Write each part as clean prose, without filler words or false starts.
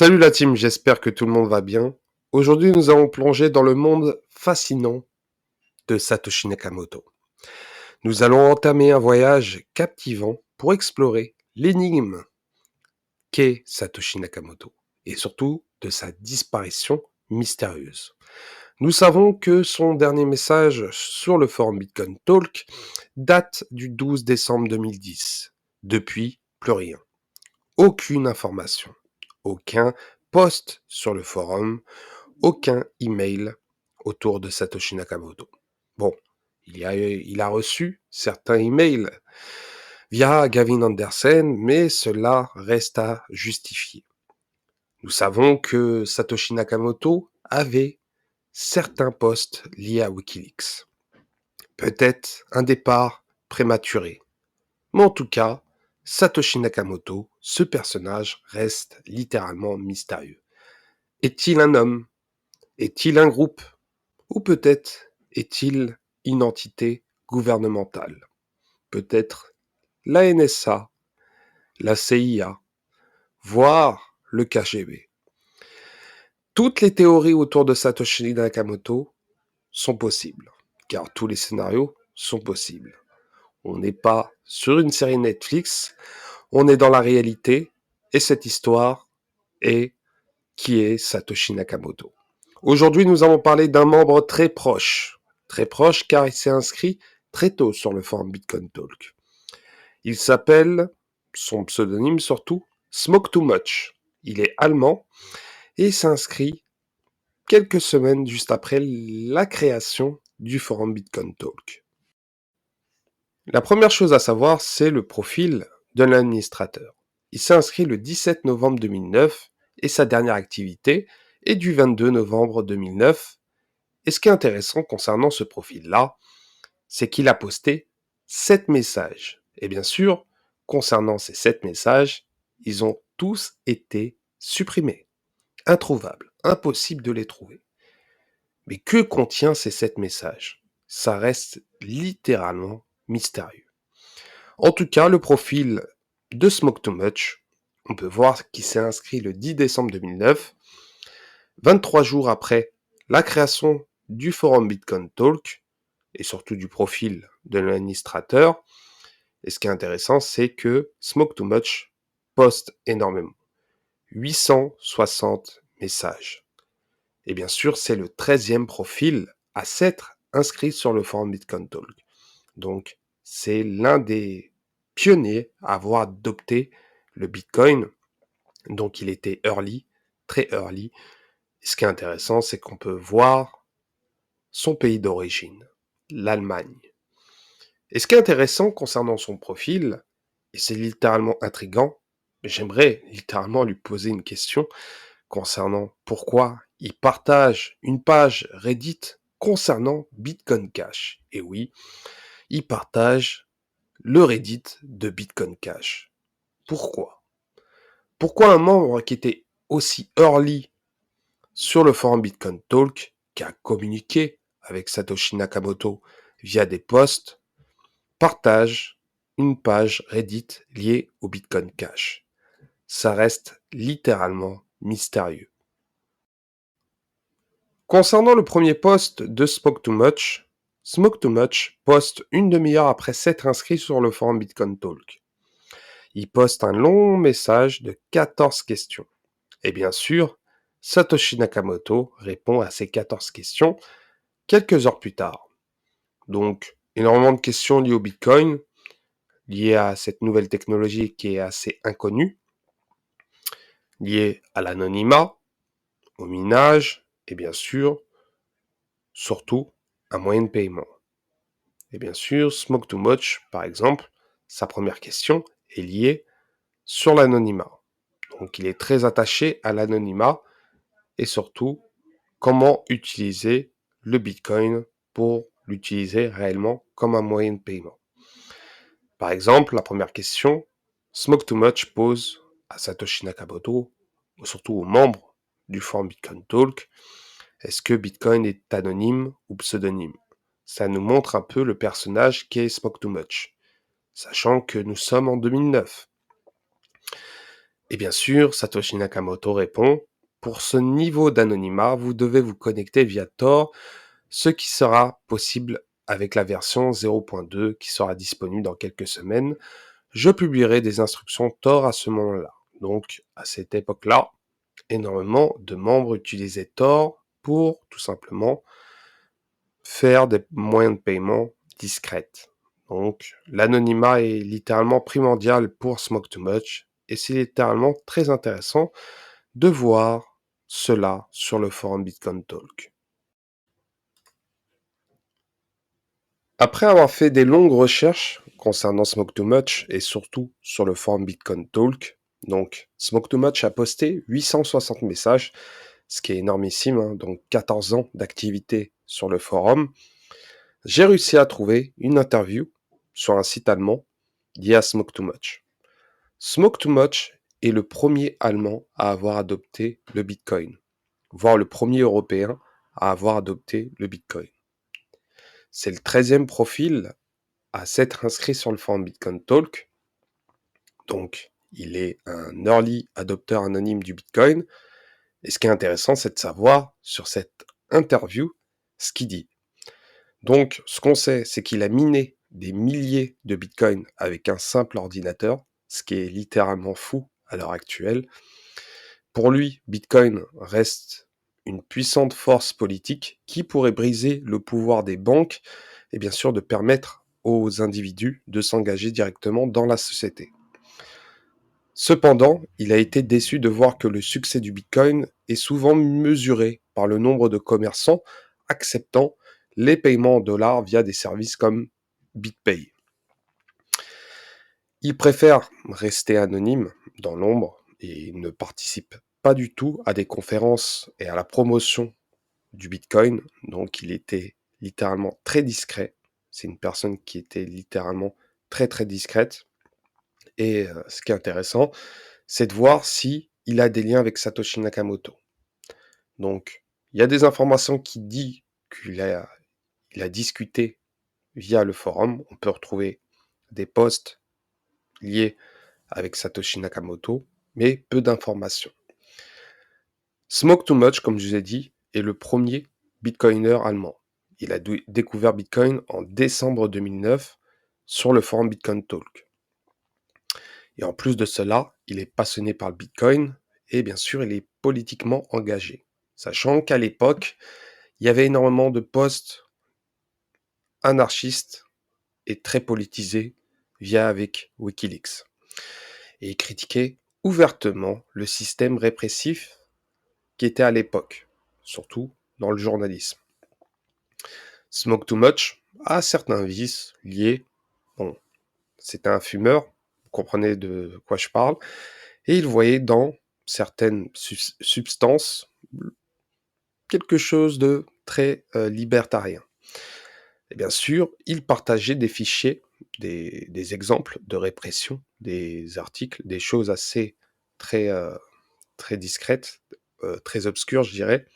Salut la team, j'espère que tout le monde va bien. Aujourd'hui, nous allons plonger dans le monde fascinant de Satoshi Nakamoto. Nous allons entamer un voyage captivant pour explorer l'énigme qu'est Satoshi Nakamoto et surtout de sa disparition mystérieuse. Nous savons que son dernier message sur le forum Bitcoin Talk date du 12 décembre 2010. Depuis, plus rien. Aucune information. Aucun post sur le forum, aucun email autour de Satoshi Nakamoto. Bon, il a reçu certains emails via Gavin Anderson, mais cela reste à justifier. Nous savons que Satoshi Nakamoto avait certains posts liés à Wikileaks. Peut-être un départ prématuré. Mais en tout cas, Satoshi Nakamoto, ce personnage reste littéralement mystérieux. Est-il un homme? Est-il un groupe? Ou peut-être est-il une entité gouvernementale? Peut-être la NSA, la CIA, voire le KGB. Toutes les théories autour de Satoshi Nakamoto sont possibles, car tous les scénarios sont possibles. On n'est pas sur une série Netflix, on est dans la réalité, et cette histoire est qui est Satoshi Nakamoto. Aujourd'hui, nous allons parler d'un membre très proche car il s'est inscrit très tôt sur le forum Bitcoin Talk. Il s'appelle, son pseudonyme surtout, Smoke Too Much. Il est allemand et s'inscrit quelques semaines juste après la création du forum Bitcoin Talk. La première chose à savoir, c'est le profil de l'administrateur. Il s'est inscrit le 17 novembre 2009 et sa dernière activité est du 22 novembre 2009. Et ce qui est intéressant concernant ce profil-là, c'est qu'il a posté 7 messages. Et bien sûr, concernant ces 7 messages, ils ont tous été supprimés. Introuvables, impossible de les trouver. Mais que contient ces 7 messages? Ça reste littéralement mystérieux. En tout cas, le profil de Smoke Too Much, on peut voir qu'il s'est inscrit le 10 décembre 2009, 23 jours après la création du forum Bitcoin Talk, et surtout du profil de l'administrateur. Et ce qui est intéressant, c'est que Smoke Too Much poste énormément. 860 messages. Et bien sûr, c'est le 13e profil à s'être inscrit sur le forum Bitcoin Talk. Donc, c'est l'un des pionniers à avoir adopté le Bitcoin. Donc, il était early, très early. Et ce qui est intéressant, c'est qu'on peut voir son pays d'origine, l'Allemagne. Et ce qui est intéressant concernant son profil, et c'est littéralement intriguant, j'aimerais littéralement lui poser une question concernant pourquoi il partage une page Reddit concernant Bitcoin Cash. Et oui, il partage le Reddit de Bitcoin Cash. Pourquoi? Pourquoi un membre qui était aussi early sur le forum Bitcoin Talk, qui a communiqué avec Satoshi Nakamoto via des posts, partage une page Reddit liée au Bitcoin Cash? Ça reste littéralement mystérieux. Concernant le premier post de Smoke Too Much poste une demi-heure après s'être inscrit sur le forum Bitcoin Talk. Il poste un long message de 14 questions. Et bien sûr, Satoshi Nakamoto répond à ces 14 questions quelques heures plus tard. Donc, énormément de questions liées au Bitcoin, liées à cette nouvelle technologie qui est assez inconnue, liées à l'anonymat, au minage, et bien sûr, surtout, un moyen de paiement. Et bien sûr, Smoke Too Much, par exemple, sa première question est liée sur l'anonymat. Donc il est très attaché à l'anonymat et surtout comment utiliser le Bitcoin pour l'utiliser réellement comme un moyen de paiement. Par exemple, la première question, Smoke Too Much pose à Satoshi Nakamoto, ou surtout aux membres du forum Bitcoin Talk, est-ce que Bitcoin est anonyme ou pseudonyme? Ça nous montre un peu le personnage qu'est Smoke Too Much, sachant que nous sommes en 2009. Et bien sûr, Satoshi Nakamoto répond, pour ce niveau d'anonymat, vous devez vous connecter via Tor, ce qui sera possible avec la version 0.2 qui sera disponible dans quelques semaines. Je publierai des instructions Tor à ce moment-là. Donc, à cette époque-là, énormément de membres utilisaient Tor pour tout simplement faire des moyens de paiement discrets. Donc, l'anonymat est littéralement primordial pour Smoke Too Much et c'est littéralement très intéressant de voir cela sur le forum Bitcoin Talk. Après avoir fait des longues recherches concernant Smoke Too Much et surtout sur le forum Bitcoin Talk, donc Smoke Too Much a posté 860 messages, ce qui est énormissime, hein, donc 14 ans d'activité sur le forum. J'ai réussi à trouver une interview sur un site allemand lié à Smoke Too Much. Smoke Too Much est le premier Allemand à avoir adopté le Bitcoin, voire le premier Européen à avoir adopté le Bitcoin. C'est le 13e profil à s'être inscrit sur le forum Bitcoin Talk. Donc, il est un early adopteur anonyme du Bitcoin. Et ce qui est intéressant, c'est de savoir sur cette interview ce qu'il dit. Donc, ce qu'on sait, c'est qu'il a miné des milliers de bitcoins avec un simple ordinateur, ce qui est littéralement fou à l'heure actuelle. Pour lui, Bitcoin reste une puissante force politique qui pourrait briser le pouvoir des banques et bien sûr de permettre aux individus de s'engager directement dans la société. Cependant, il a été déçu de voir que le succès du Bitcoin est souvent mesuré par le nombre de commerçants acceptant les paiements en dollars via des services comme BitPay. Il préfère rester anonyme dans l'ombre et ne participe pas du tout à des conférences et à la promotion du Bitcoin. Donc il était littéralement très discret. C'est une personne qui était littéralement très très discrète. Et ce qui est intéressant, c'est de voir si il a des liens avec Satoshi Nakamoto. Donc, il y a des informations qui disent qu'il a discuté via le forum. On peut retrouver des posts liés avec Satoshi Nakamoto, mais peu d'informations. Smoke Too Much, comme je vous ai dit, est le premier bitcoiner allemand. Il a découvert Bitcoin en décembre 2009 sur le forum Bitcoin Talk. Et en plus de cela, il est passionné par le Bitcoin et bien sûr, il est politiquement engagé. Sachant qu'à l'époque, il y avait énormément de posts anarchistes et très politisés via avec Wikileaks. Et il critiquait ouvertement le système répressif qui était à l'époque, surtout dans le journalisme. Smoke Too Much a certains vices liés. Bon, c'était un fumeur, vous comprenez de quoi je parle, et il voyait dans certaines substances quelque chose de très libertarien. Et bien sûr, il partageait des fichiers, des exemples de répression, des articles, des choses assez très, très discrètes, très obscures, je dirais,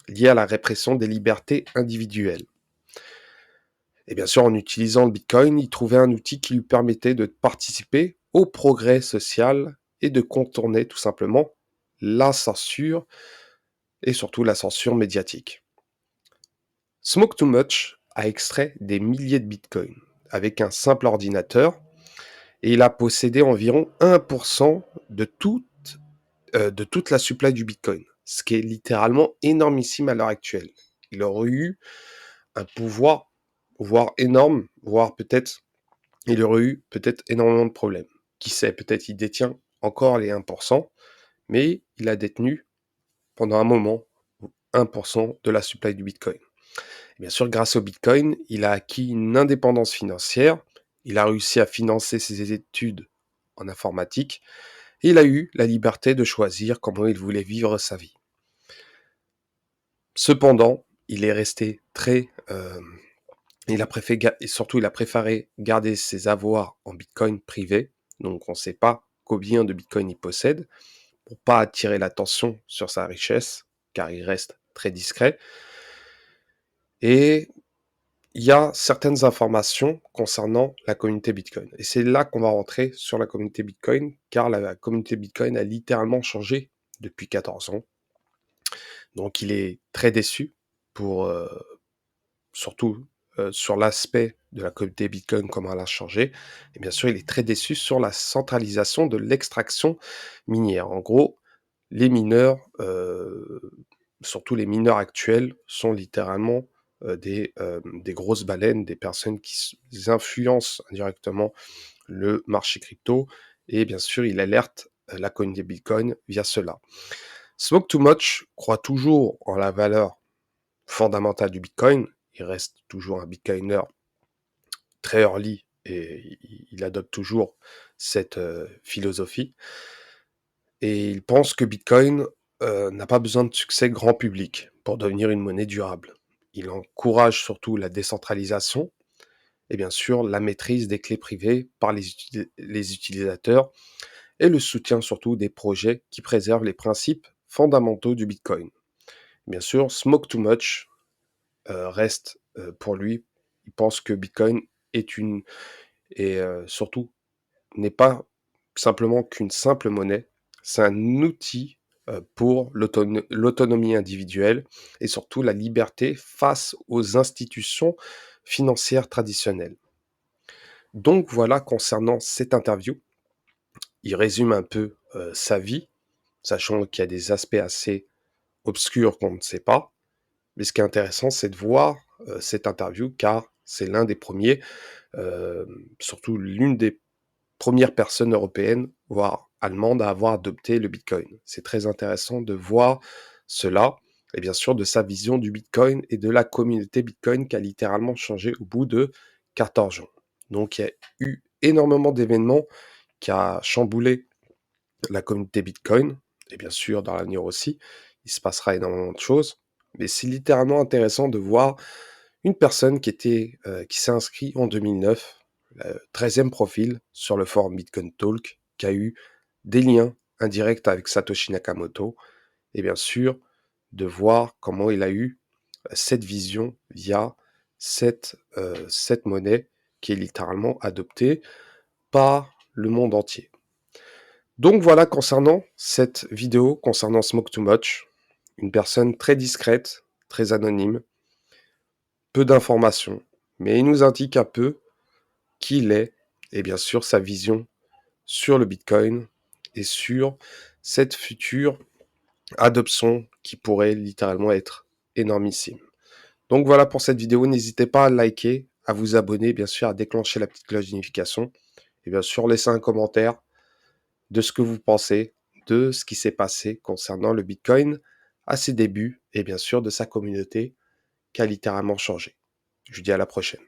liées à la répression des libertés individuelles. Et bien sûr, en utilisant le Bitcoin, il trouvait un outil qui lui permettait de participer au progrès social et de contourner tout simplement la censure et surtout la censure médiatique. Smoke Too Much a extrait des milliers de bitcoins avec un simple ordinateur et il a possédé environ 1% de toute la supply du bitcoin, ce qui est littéralement énormissime à l'heure actuelle. Il aurait eu un pouvoir, voire énorme, voire peut-être, il aurait eu peut-être énormément de problèmes. Qui sait, peut-être il détient encore les 1%, mais il a détenu pendant un moment 1% de la supply du bitcoin. Bien sûr, grâce au Bitcoin, il a acquis une indépendance financière, il a réussi à financer ses études en informatique, et il a eu la liberté de choisir comment il voulait vivre sa vie. Cependant, il est resté très... il a préféré garder ses avoirs en Bitcoin privé, donc on ne sait pas combien de Bitcoin il possède, pour pas attirer l'attention sur sa richesse, car il reste très discret. Et il y a certaines informations concernant la communauté Bitcoin. Et c'est là qu'on va rentrer sur la communauté Bitcoin, car la communauté Bitcoin a littéralement changé depuis 14 ans. Donc il est très déçu pour surtout sur l'aspect de la communauté Bitcoin, comment elle a changé. Et bien sûr, il est très déçu sur la centralisation de l'extraction minière. En gros, les mineurs, surtout les mineurs actuels, sont littéralement des grosses baleines, des personnes qui influencent indirectement le marché crypto. Et bien sûr, il alerte la communauté Bitcoin via cela. Smoke Too Much croit toujours en la valeur fondamentale du Bitcoin. Il reste toujours un Bitcoiner très early et il adopte toujours cette philosophie. Et il pense que Bitcoin n'a pas besoin de succès grand public pour devenir une monnaie durable. Il encourage surtout la décentralisation et bien sûr la maîtrise des clés privées par les utilisateurs et le soutien surtout des projets qui préservent les principes fondamentaux du Bitcoin. Bien sûr, Smoke Too Much reste pour lui, il pense que Bitcoin est une et surtout n'est pas simplement qu'une simple monnaie, c'est un outil pour l'autonomie individuelle et surtout la liberté face aux institutions financières traditionnelles. Donc voilà concernant cette interview, il résume un peu sa vie, sachant qu'il y a des aspects assez obscurs qu'on ne sait pas. Mais ce qui est intéressant, c'est de voir cette interview car c'est l'un des premiers, euh, surtout l'une des première personne européenne, voire allemande, à avoir adopté le Bitcoin. C'est très intéressant de voir cela, et bien sûr de sa vision du Bitcoin et de la communauté Bitcoin qui a littéralement changé au bout de 14 ans. Donc il y a eu énormément d'événements qui a chamboulé la communauté Bitcoin, et bien sûr dans l'avenir aussi, il se passera énormément de choses, mais c'est littéralement intéressant de voir une personne qui s'est inscrit en 2009, le 13e profil sur le forum Bitcoin Talk, qui a eu des liens indirects avec Satoshi Nakamoto, et bien sûr, de voir comment il a eu cette vision via cette monnaie qui est littéralement adoptée par le monde entier. Donc voilà concernant cette vidéo, concernant Smoke Too Much, une personne très discrète, très anonyme, peu d'informations, mais il nous indique un peu qui il est et bien sûr sa vision sur le Bitcoin et sur cette future adoption qui pourrait littéralement être énormissime. Donc voilà pour cette vidéo, n'hésitez pas à liker, à vous abonner, bien sûr à déclencher la petite cloche de notification et bien sûr laisser un commentaire de ce que vous pensez de ce qui s'est passé concernant le Bitcoin à ses débuts et bien sûr de sa communauté qui a littéralement changé. Je vous dis à la prochaine.